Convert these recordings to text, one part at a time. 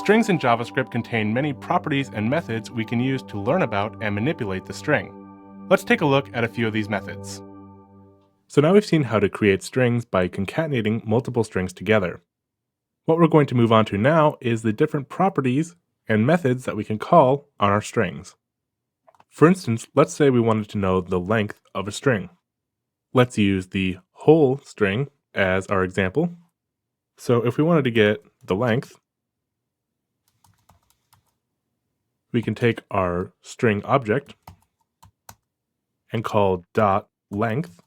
Strings in JavaScript contain many properties and methods we can use to learn about and manipulate the string. Let's take a look at a few of these methods. So now we've seen how to create strings by concatenating multiple strings together. What we're going to move on to now is the different properties and methods that we can call on our strings. For instance, let's say we wanted to know the length of a string. Let's use the whole string as our example. So if we wanted to get the length, we can take our string object and call .length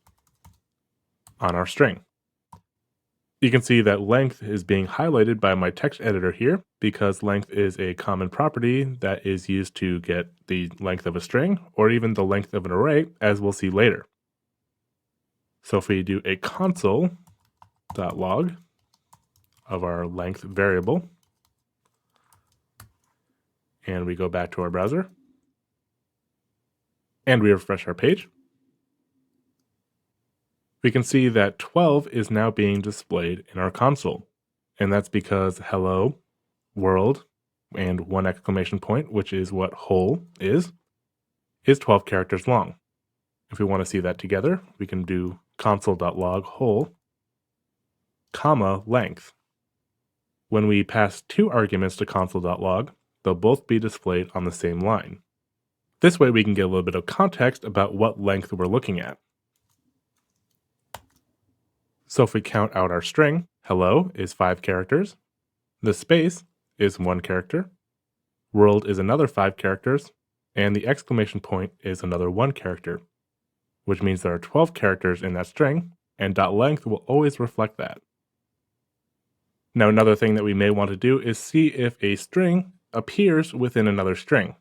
on our string. You can see that length is being highlighted by my text editor here because length is a common property that is used to get the length of a string or even the length of an array, as we'll see later. So if we do a console.log of our length variable, and we go back to our browser, and we refresh our page, we can see that 12 is now being displayed in our console. And that's because hello, world, and one exclamation point, which is what whole is 12 characters long. If we want to see that together, we can do console.log whole, comma, length. When we pass two arguments to console.log, they'll both be displayed on the same line. This way we can get a little bit of context about what length we're looking at. So if we count out our string, hello is 5 characters, the space is 1 character, world is another 5 characters, and the exclamation point is another 1 character, which means there are 12 characters in that string, and .length will always reflect that. Now another thing that we may want to do is see if a string appears within another string.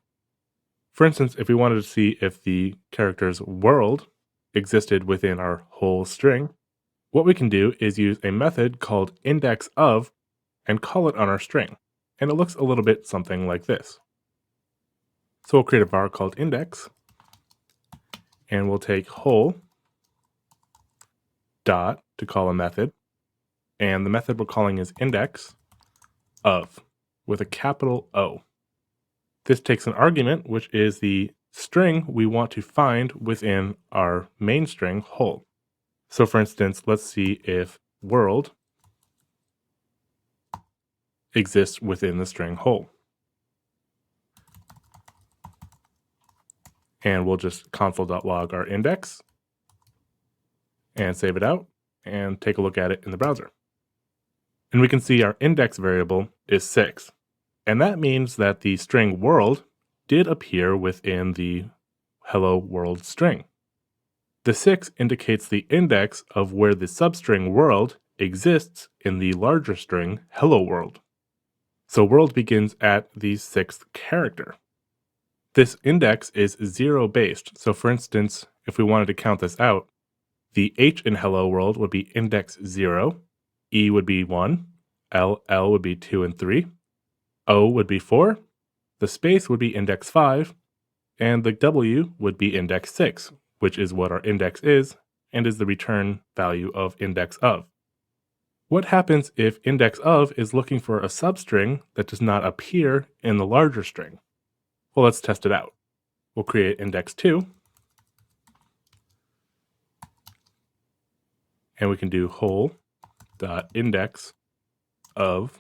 For instance, if we wanted to see if the characters world existed within our whole string, what we can do is use a method called indexOf and call it on our string. And it looks a little bit something like this. So we'll create a var called index, and we'll take whole dot to call a method, and the method we're calling is indexOf with a capital O. This takes an argument, which is the string we want to find within our main string whole. So for instance, let's see if world exists within the string whole. And we'll just console.log our index and save it out and take a look at it in the browser. And we can see our index variable is 6. And that means that the string world did appear within the hello world string. The 6 indicates the index of where the substring world exists in the larger string hello world. So world begins at the 6th character. This index is 0 based. So for instance, if we wanted to count this out, the H in hello world would be index 0, E would be 1, L would be 2 and 3, O would be 4, the space would be index 5, and the W would be index 6, which is what our index is, and is the return value of indexOf. What happens if indexOf is looking for a substring that does not appear in the larger string? Well, let's test it out. We'll create index2, and we can do whole.indexOf.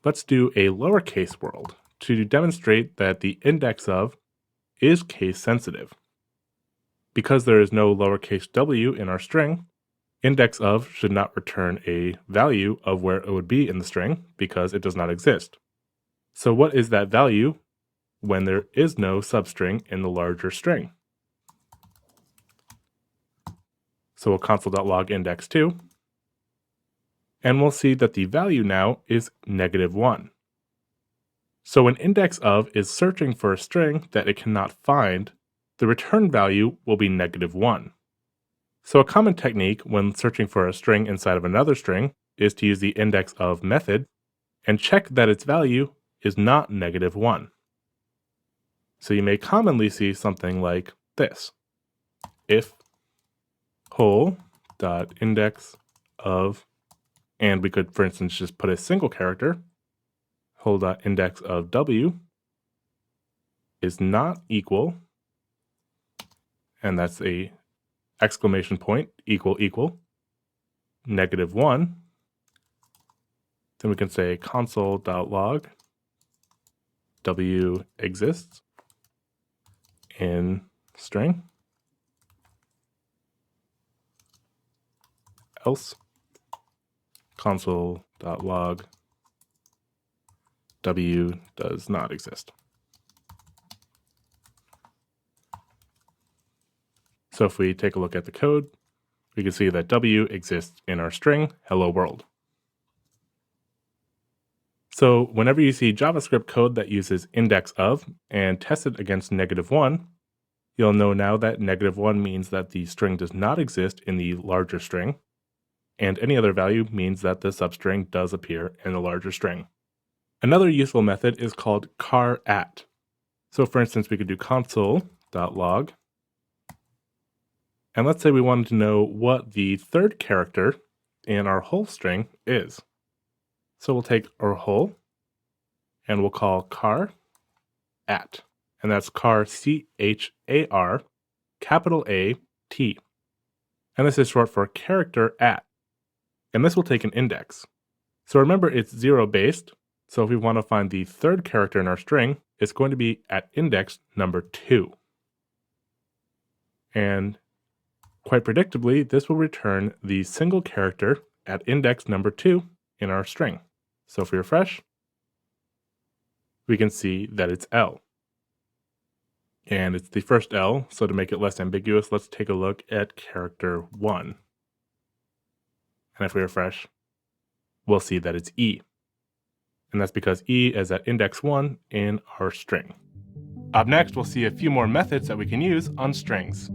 Let's do a lowercase world to demonstrate that the indexOf is case sensitive. Because there is no lowercase w in our string, indexOf should not return a value of where it would be in the string because it does not exist. So what is that value when there is no substring in the larger string? So we'll console.log index2, and we'll see that the value now is -1. So when indexOf is searching for a string that it cannot find, the return value will be -1. So a common technique when searching for a string inside of another string is to use the indexOf method and check that its value is not -1. So you may commonly see something like this. If whole.indexOf, and we could, for instance, just put a single character, whole.index of w is not equal, and that's a exclamation point, equal, -1. Then we can say console.log w exists in string, else console.log w does not exist. So if we take a look at the code, we can see that w exists in our string hello world. So whenever you see JavaScript code that uses index of and test it against -1, you'll know now that -1 means that the string does not exist in the larger string, and any other value means that the substring does appear in the larger string. Another useful method is called char@. So for instance, we could do console.log, and let's say we wanted to know what the third character in our whole string is. So we'll take our whole, and we'll call char@, and that's char, C-H-A-R, capital A-T. And this is short for character at, and this will take an index. So remember, it's 0-based, so if we want to find the third character in our string, it's going to be at index number 2. And quite predictably, this will return the single character at index number 2 in our string. So if we refresh, we can see that it's L. And it's the first L, so to make it less ambiguous, let's take a look at character 1. And if we refresh, we'll see that it's E. And that's because E is at index 1 in our string. Up next, we'll see a few more methods that we can use on strings.